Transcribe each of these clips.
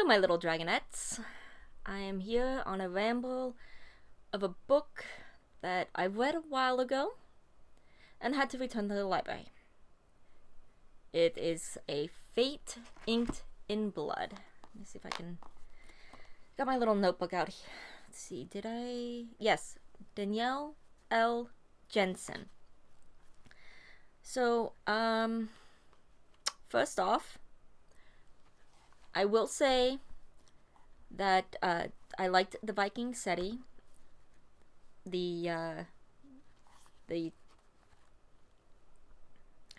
Hello, my little dragonettes. I am here on a ramble of a book that I read a while ago and had to return to the library. It is a Fate Inked in Blood. Let me see if I can... Got my little notebook out here. Let's see, did I... Yes, Danielle L. Jensen. So, first off, I will say that I liked the Viking setting. I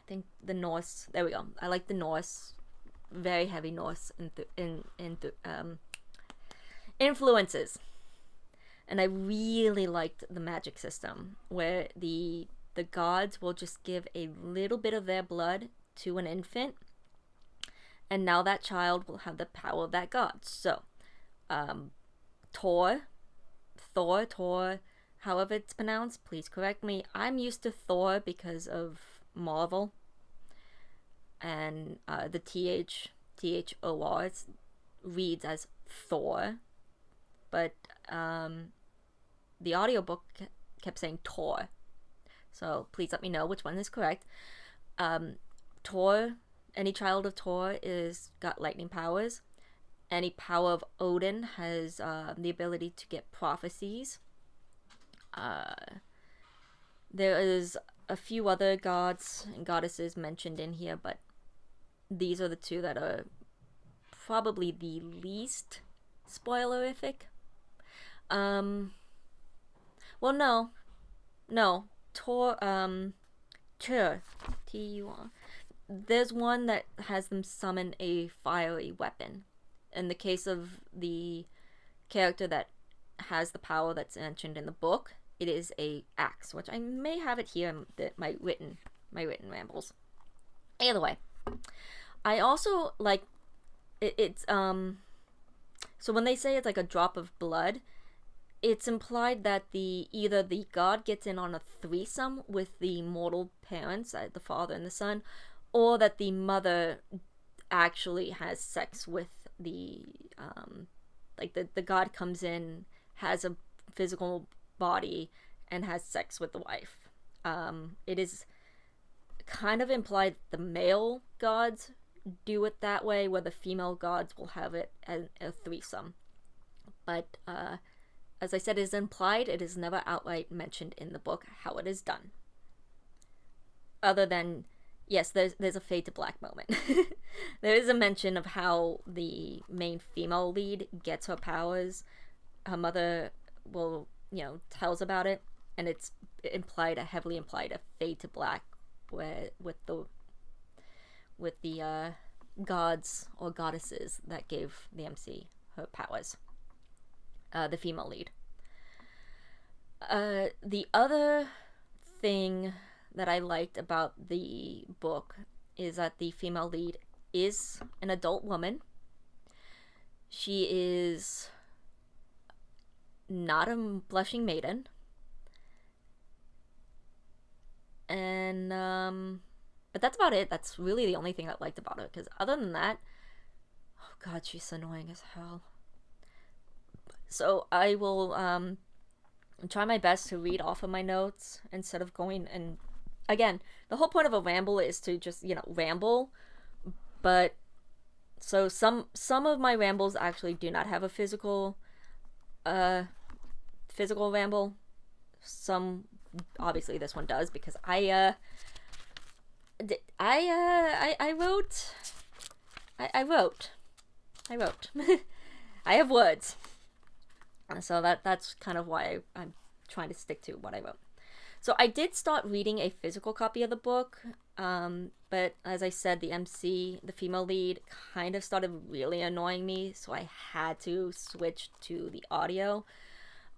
think the Norse. There we go. I like the Norse, very heavy Norse influences, and I really liked the magic system where the gods will just give a little bit of their blood to an infant, and now that child will have the power of that god. So, Thor, however it's pronounced, please correct me. I'm used to Thor because of Marvel, and the THOR reads as Thor, but the audiobook kept saying Tor. So please let me know which one is correct. Tor, any child of Tor is got lightning powers. Any power of Odin has the ability to get prophecies. There is a few other gods and goddesses mentioned in here, but these are the two that are probably the least spoilerific. Well, no. Tor, Tur, T-U-R. There's one that has them summon a fiery weapon. In the case of the character that has the power that's mentioned in the book, it is a axe, which I may have it here in my written rambles. Either way, I also like it's so when they say it's like a drop of blood, it's implied that either the god gets in on a threesome with the mortal parents, the father and the son, or that the mother actually has sex with the the god comes in, has a physical body, and has sex with the wife. It is kind of implied the male gods do it that way, where the female gods will have it as a threesome. But as I said, it is implied. It is never outright mentioned in the book how it is done. Other than, yes, there's a fade to black moment. There is a mention of how the main female lead gets her powers. Her mother will, tells about it, and it's heavily implied a fade to black, where with the gods or goddesses that gave the MC her powers. The female lead. The other thing that I liked about the book is that the female lead is an adult woman. She is not a blushing maiden. And, but that's about it. That's really the only thing I liked about it. Because other than that, oh god, she's annoying as hell. So I will try my best to read off of my notes instead of going and... Again, the whole point of a ramble is to just, ramble. But so some of my rambles actually do not have a physical ramble. Some, obviously this one does, because I wrote. I have words. So that's kind of why I'm trying to stick to what I wrote. So I did start reading a physical copy of the book, but as I said, the female lead, kind of started really annoying me, so I had to switch to the audio.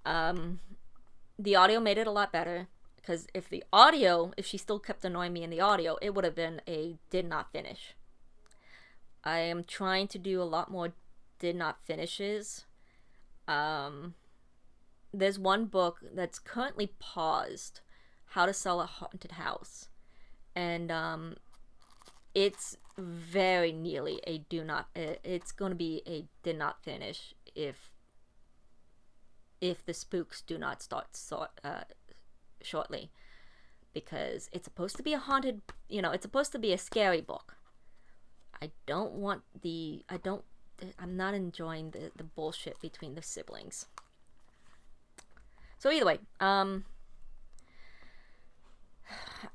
The audio made it a lot better, because if she still kept annoying me in the audio, it would have been a did not finish. I am trying to do a lot more did not finishes. There's one book that's currently paused, How to Sell a Haunted House, and it's very nearly a do not. It's going to be a did not finish if the spooks do not start shortly, because it's supposed to be a haunted. It's supposed to be a scary book. I don't want the. I don't. I'm not enjoying the bullshit between the siblings. So either way,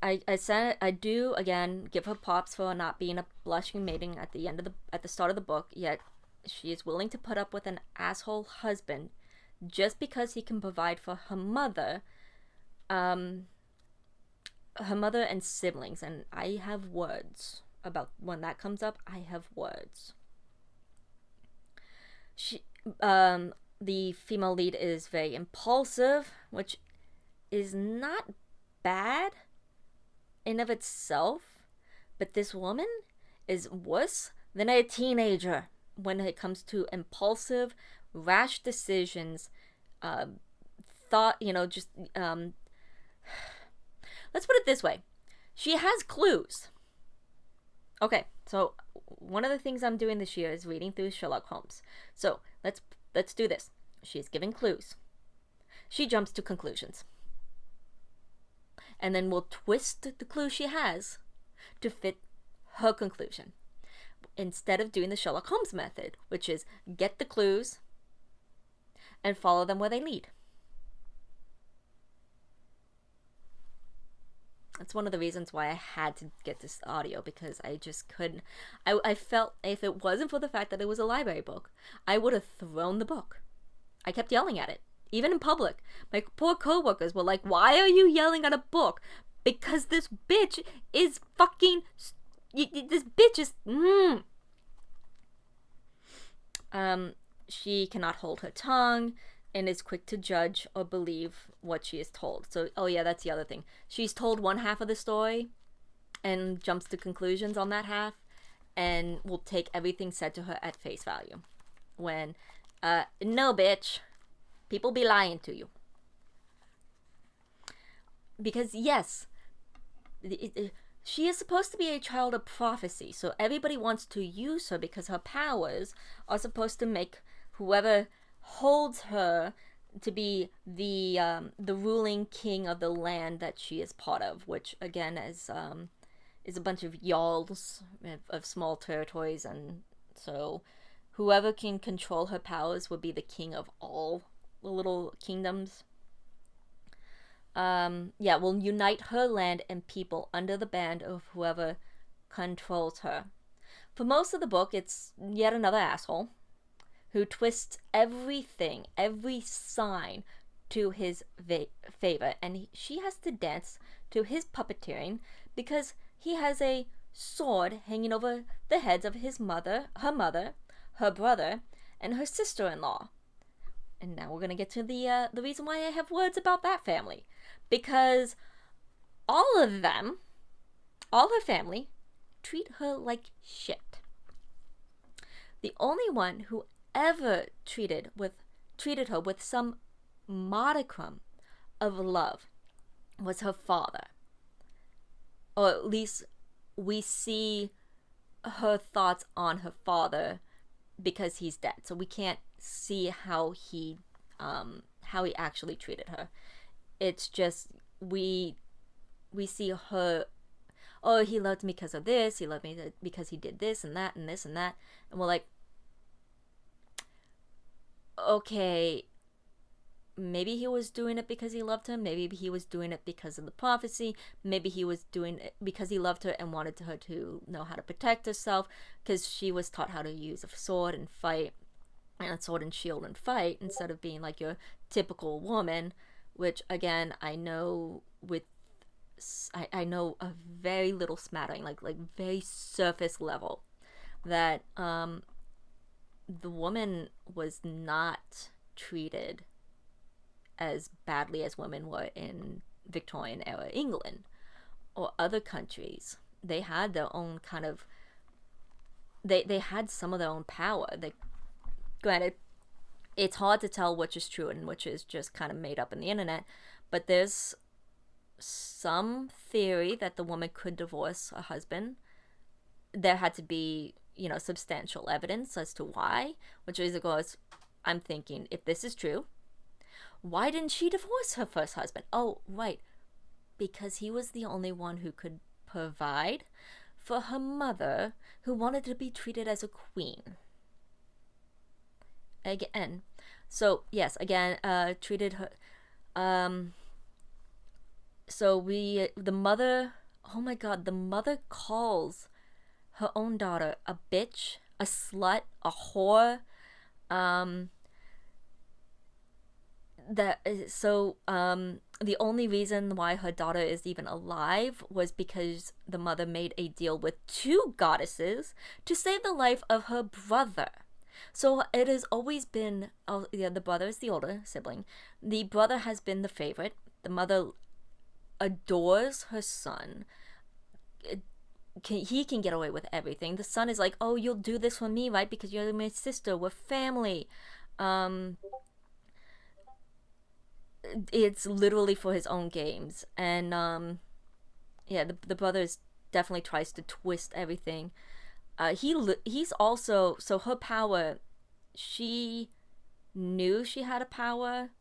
I said I do again give her props for not being a blushing maiden at the start of the book. Yet she is willing to put up with an asshole husband just because he can provide for her mother, and siblings. And I have words about when that comes up. I have words. The female lead is very impulsive, which is not bad in of itself, but this woman is worse than a teenager when it comes to impulsive, rash decisions. Let's put it this way: she has clues. Okay, so one of the things I'm doing this year is reading through Sherlock Holmes. So let's do this. She's giving clues. She jumps to conclusions. And then we'll twist the clue she has to fit her conclusion. Instead of doing the Sherlock Holmes method, which is get the clues and follow them where they lead. That's one of the reasons why I had to get this audio, because I just couldn't. I felt if it wasn't for the fact that it was a library book, I would have thrown the book. I kept yelling at it, even in public. My poor coworkers were like, "Why are you yelling at a book?" Because this bitch is fucking. This bitch is. She cannot hold her tongue and is quick to judge or believe what she is told. So, oh yeah, that's the other thing. She's told one half of the story and jumps to conclusions on that half and will take everything said to her at face value. When, no bitch, people be lying to you. Because yes, she is supposed to be a child of prophecy, so everybody wants to use her because her powers are supposed to make whoever holds her to be the ruling king of the land that she is part of, which again is a bunch of yalls of small territories, and so whoever can control her powers would be the king of all the little kingdoms. Will unite her land and people under the band of whoever controls her. For most of the book, it's yet another asshole who twists everything, every sign to his favor, and she has to dance to his puppeteering because he has a sword hanging over the heads of her mother, her brother, and her sister-in-law. And now we're gonna get to the reason why I have words about that family, because all of them, all her family, treat her like shit. The only one who ever treated her with some modicum of love was her father, or at least we see her thoughts on her father because he's dead, so we can't see how he actually treated her. It's just we see her, oh, he loved me because of this, he loved me because he did this and that and this and that, and we're like, okay, maybe he was doing it because he loved her, maybe he was doing it because of the prophecy, maybe he was doing it because he loved her and wanted her to know how to protect herself, because she was taught how to use a sword and fight, and a sword and shield and fight, instead of being like your typical woman, which again, I know I know a very little smattering, like very surface level, that the woman was not treated as badly as women were in Victorian era England or other countries. They had their own kind of, they had some of their own power. Granted, it's hard to tell which is true and which is just kind of made up in the internet, but there's some theory that the woman could divorce her husband there had to be, substantial evidence as to why, which is, of course, I'm thinking, if this is true, why didn't she divorce her first husband? Oh, right, because he was the only one who could provide for her mother, who wanted to be treated as a queen. Again, so yes, again, treated her. So the mother. Oh my God, the mother calls her own daughter a bitch, a slut, a whore. Um, the only reason why her daughter is even alive was because the mother made a deal with two goddesses to save the life of her brother. So it has always been, oh yeah, the brother is the older sibling. The brother has been the favorite. The mother adores her son. He can get away with everything. The son is like, oh, you'll do this for me, right? Because you're my sister. We're family. It's literally for his own games. And yeah, the brother definitely tries to twist everything. He's also, so her power, she knew she had a power,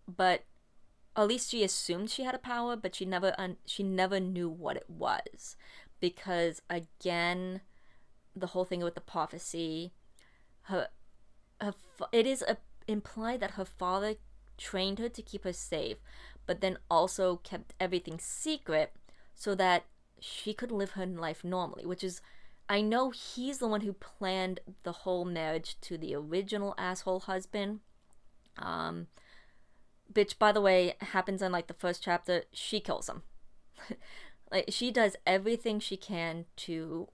but at least she assumed she had a power, but she never knew what it was, because again, the whole thing with the prophecy, it is implied that her father trained her to keep her safe, but then also kept everything secret so that she could live her life normally, which is, I know he's the one who planned the whole marriage to the original asshole husband. Which, by the way, happens in like the first chapter. She kills him. Like, she does everything she can to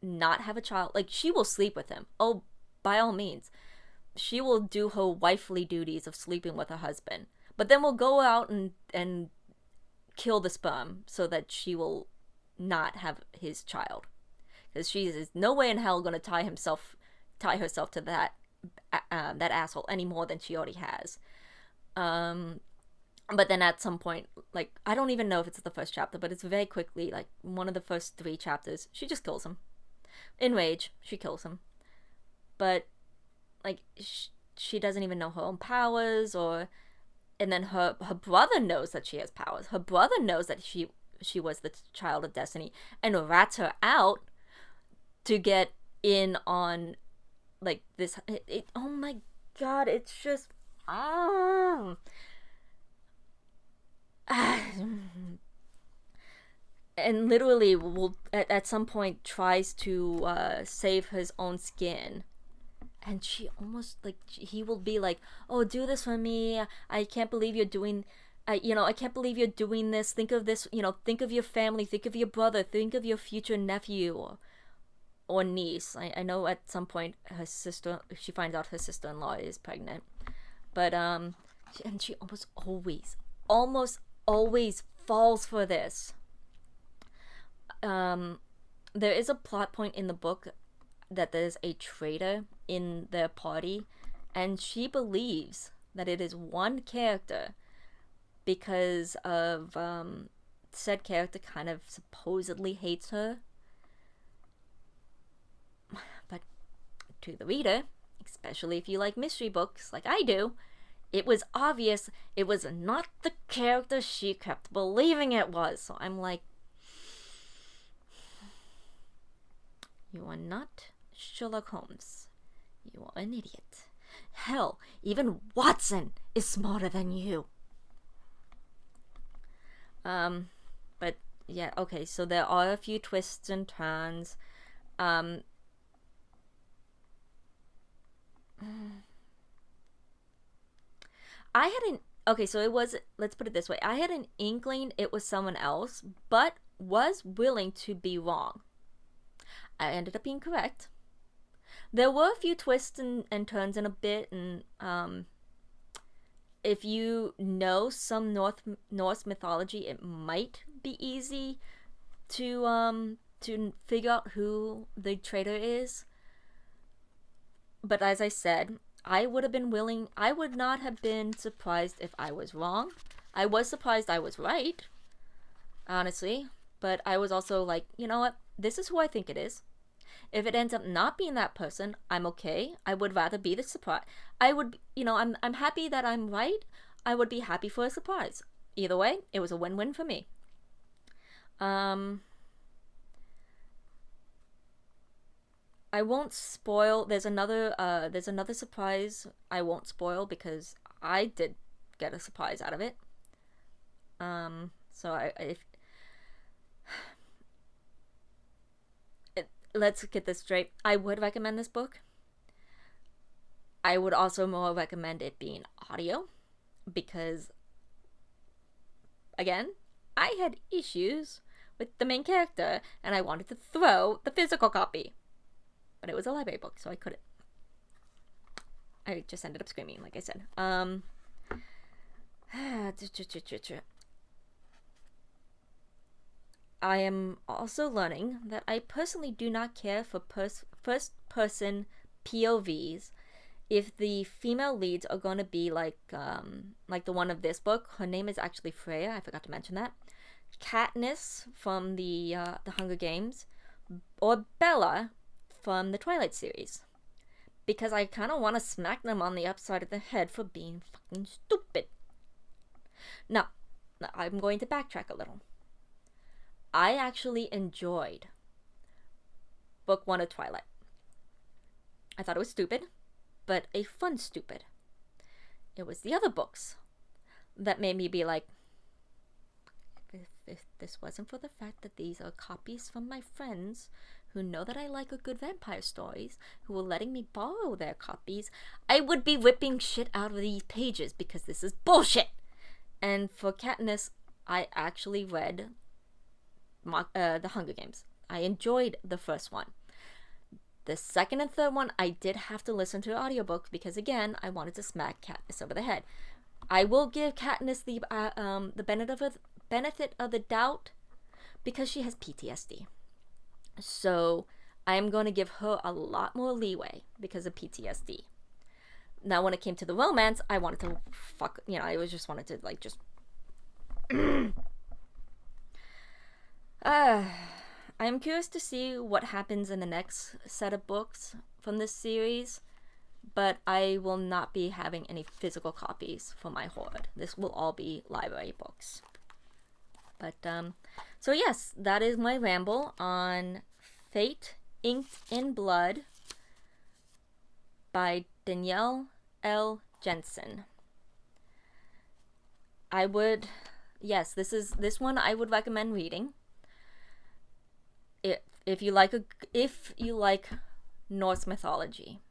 not have a child. Like, she will sleep with him. Oh, by all means. She will do her wifely duties of sleeping with her husband. But then will go out and kill the sperm so that she will not have his child. Because she is no way in hell going to tie herself to that asshole any more than she already has. But then at some point, like, I don't even know if it's the first chapter, but it's very quickly, like, one of the first 3 chapters, she just kills him. In rage, she kills him. But, like, she doesn't even know her own powers, and then her brother knows that she has powers. Her brother knows that she was the child of destiny, and rats her out to get in on, like, this. Oh my God, it's just, and literally will at some point tries to save his own skin, and she almost, like, he will be like, oh, do this for me, I can't believe you're doing, I can't believe you're doing this, think of this, think of your family, think of your brother, think of your future nephew or niece. I know at some point she finds out her sister-in-law is pregnant, but and she almost always falls for this. There is a plot point in the book that there's a traitor in their party, and she believes that it is one character because of said character kind of supposedly hates her. But to the reader, especially if you like mystery books like I do, it was obvious it was not the character she kept believing it was. So I'm like, you are not Sherlock Holmes. You are an idiot. Hell, even Watson is smarter than you. But yeah, okay, so there are a few twists and turns. Okay, so it was, let's put it this way. I had an inkling it was someone else, but was willing to be wrong. I ended up being correct. There were a few twists and turns in a bit, and if you know some Norse mythology, it might be easy to figure out who the traitor is. But as I said, I would not have been surprised if I was wrong. I was surprised I was right, honestly. but I was also like, you know what? This is who I think it is. If it ends up not being that person, I'm okay. I would rather be the surprise. I would, I'm happy that I'm right. I would be happy for a surprise. Either way, it was a win-win for me. I won't spoil. There's another surprise I won't spoil because I did get a surprise out of it. So let's get this straight. I would recommend this book. I would also more recommend it being audio because, again, I had issues with the main character and I wanted to throw the physical copy. But it was a library book, so I couldn't. I just ended up screaming, like I said. I am also learning that I personally do not care for first-person POVs if the female leads are going to be like the one of this book. Her name is actually Freya. I forgot to mention that. Katniss from the Hunger Games, or Bella from the Twilight series, because I kind of want to smack them on the upside of the head for being fucking stupid. Now, I'm going to backtrack a little. I actually enjoyed book 1 of Twilight. I thought it was stupid, but a fun stupid. It was the other books that made me be like, if this wasn't for the fact that these are copies from my friends who know that I like a good vampire stories, who are letting me borrow their copies, I would be ripping shit out of these pages because this is bullshit. And for Katniss, I actually read the Hunger Games. I enjoyed the first one. The second and third one, I did have to listen to audiobooks because, again, I wanted to smack Katniss over the head. I will give Katniss the benefit of the doubt because she has PTSD. So I am going to give her a lot more leeway because of PTSD. Now, when it came to the romance, I wanted to I just wanted to, like, just... I'm curious to see what happens in the next set of books from this series, but I will not be having any physical copies for my hoard. This will all be library books. But, so yes, that is my ramble on Fate Inked in Blood by Danielle L. Jensen. This one I would recommend reading. If you like Norse mythology.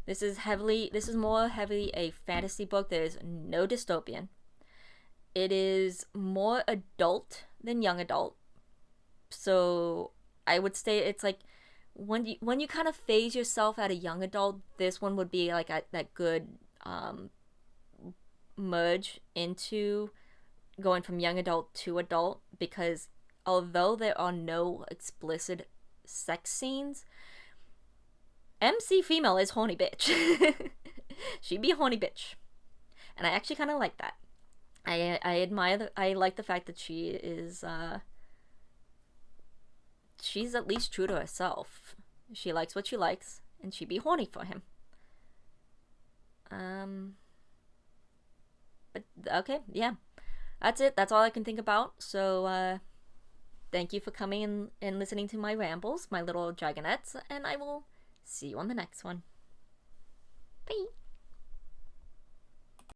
This is more heavily a fantasy book. There is no dystopian. It is more adult than young adult. So I would say it's like when you kind of phase yourself at a young adult, this one would be like that good merge into going from young adult to adult, because although there are no explicit sex scenes, MC female is horny bitch. She be a horny bitch. And I actually kind of like that. I like the fact that she is, she's at least true to herself. She likes what she likes, and she be horny for him. But, okay, yeah. That's it. That's all I can think about. So, thank you for coming and listening to my rambles, my little dragonettes, and I will see you on the next one. Bye!